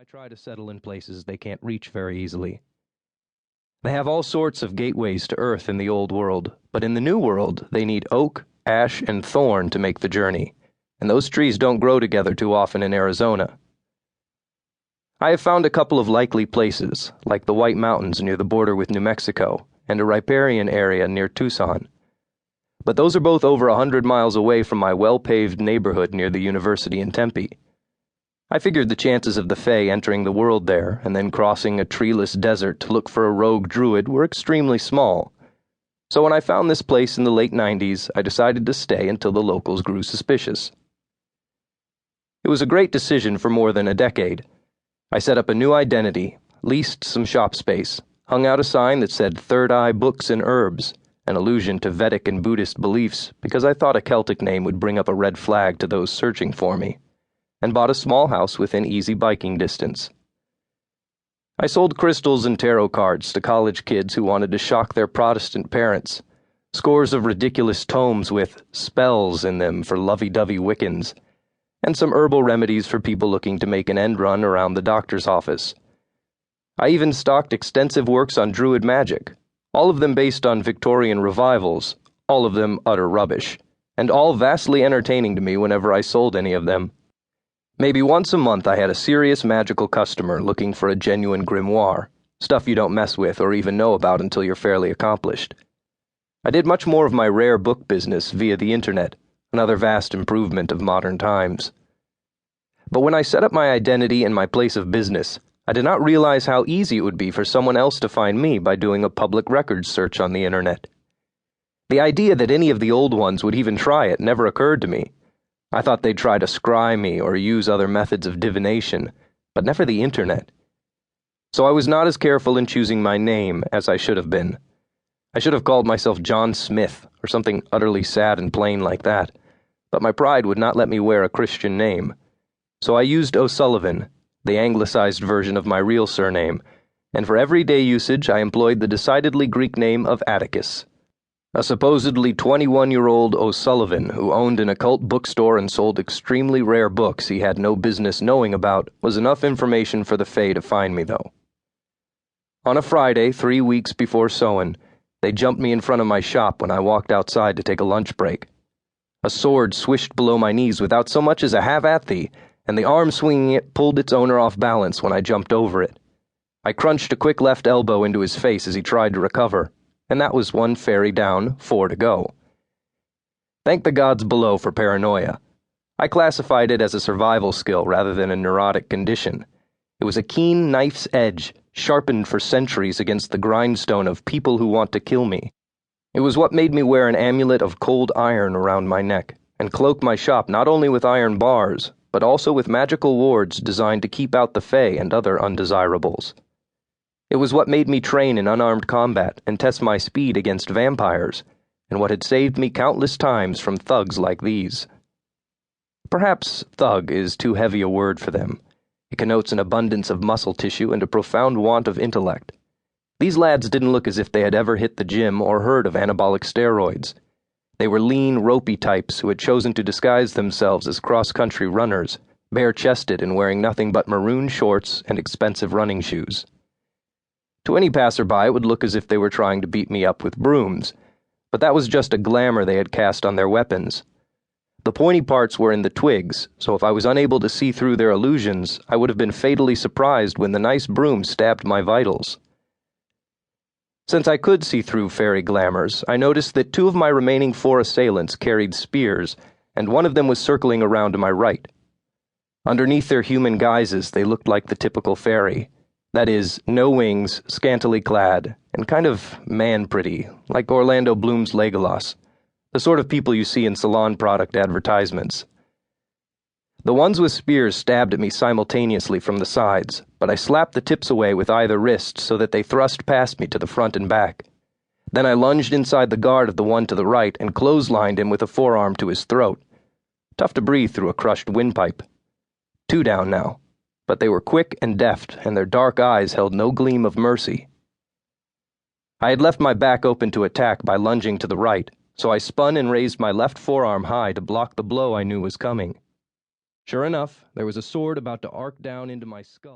I try to settle in places they can't reach very easily. They have all sorts of gateways to Earth in the Old World, but in the New World they need oak, ash, and thorn to make the journey, and those trees don't grow together too often in Arizona. I have found a couple of likely places, like the White Mountains near the border with New Mexico, and a riparian area near Tucson. But those are both over 100 miles away from my well-paved neighborhood near the university in Tempe. I figured the chances of the Fae entering the world there and then crossing a treeless desert to look for a rogue druid were extremely small. So when I found this place in the late 90s, I decided to stay until the locals grew suspicious. It was a great decision for more than a decade. I set up a new identity, leased some shop space, hung out a sign that said Third Eye Books and Herbs, an allusion to Vedic and Buddhist beliefs because I thought a Celtic name would bring up a red flag to those searching for me, and bought a small house within easy biking distance. I sold crystals and tarot cards to college kids who wanted to shock their Protestant parents, scores of ridiculous tomes with spells in them for lovey-dovey Wiccans, and some herbal remedies for people looking to make an end run around the doctor's office. I even stocked extensive works on Druid magic, all of them based on Victorian revivals, all of them utter rubbish, and all vastly entertaining to me whenever I sold any of them. Maybe once a month I had a serious magical customer looking for a genuine grimoire, stuff you don't mess with or even know about until you're fairly accomplished. I did much more of my rare book business via the internet, another vast improvement of modern times. But when I set up my identity and my place of business, I did not realize how easy it would be for someone else to find me by doing a public records search on the internet. The idea that any of the old ones would even try it never occurred to me. I thought they'd try to scry me or use other methods of divination, but never the internet. So I was not as careful in choosing my name as I should have been. I should have called myself John Smith or something utterly sad and plain like that, but my pride would not let me wear a Christian name. So I used O'Sullivan, the anglicized version of my real surname, and for everyday usage I employed the decidedly Greek name of Atticus. A supposedly 21-year-old O'Sullivan who owned an occult bookstore and sold extremely rare books he had no business knowing about was enough information for the Fae to find me, though. On a Friday, 3 weeks before Samhain, they jumped me in front of my shop when I walked outside to take a lunch break. A sword swished below my knees without so much as a "have at thee," and the arm swinging it pulled its owner off balance when I jumped over it. I crunched a quick left elbow into his face as he tried to recover, and that was one fairy down, 4 to go. Thank the gods below for paranoia. I classified it as a survival skill rather than a neurotic condition. It was a keen knife's edge, sharpened for centuries against the grindstone of people who want to kill me. It was what made me wear an amulet of cold iron around my neck, and cloak my shop not only with iron bars, but also with magical wards designed to keep out the Fae and other undesirables. It was what made me train in unarmed combat and test my speed against vampires, and what had saved me countless times from thugs like these. Perhaps thug is too heavy a word for them. It connotes an abundance of muscle tissue and a profound want of intellect. These lads didn't look as if they had ever hit the gym or heard of anabolic steroids. They were lean, ropey types who had chosen to disguise themselves as cross-country runners, bare-chested and wearing nothing but maroon shorts and expensive running shoes. To any passerby, it would look as if they were trying to beat me up with brooms, but that was just a glamour they had cast on their weapons. The pointy parts were in the twigs, so if I was unable to see through their illusions, I would have been fatally surprised when the nice broom stabbed my vitals. Since I could see through fairy glamours, I noticed that 2 of my remaining 4 assailants carried spears, and one of them was circling around to my right. Underneath their human guises, they looked like the typical fairy. That is, no wings, scantily clad, and kind of man-pretty, like Orlando Bloom's Legolas, the sort of people you see in salon product advertisements. The ones with spears stabbed at me simultaneously from the sides, but I slapped the tips away with either wrist so that they thrust past me to the front and back. Then I lunged inside the guard of the one to the right and clotheslined him with a forearm to his throat. Tough to breathe through a crushed windpipe. 2 down now. But they were quick and deft, and their dark eyes held no gleam of mercy. I had left my back open to attack by lunging to the right, so I spun and raised my left forearm high to block the blow I knew was coming. Sure enough, there was a sword about to arc down into my skull.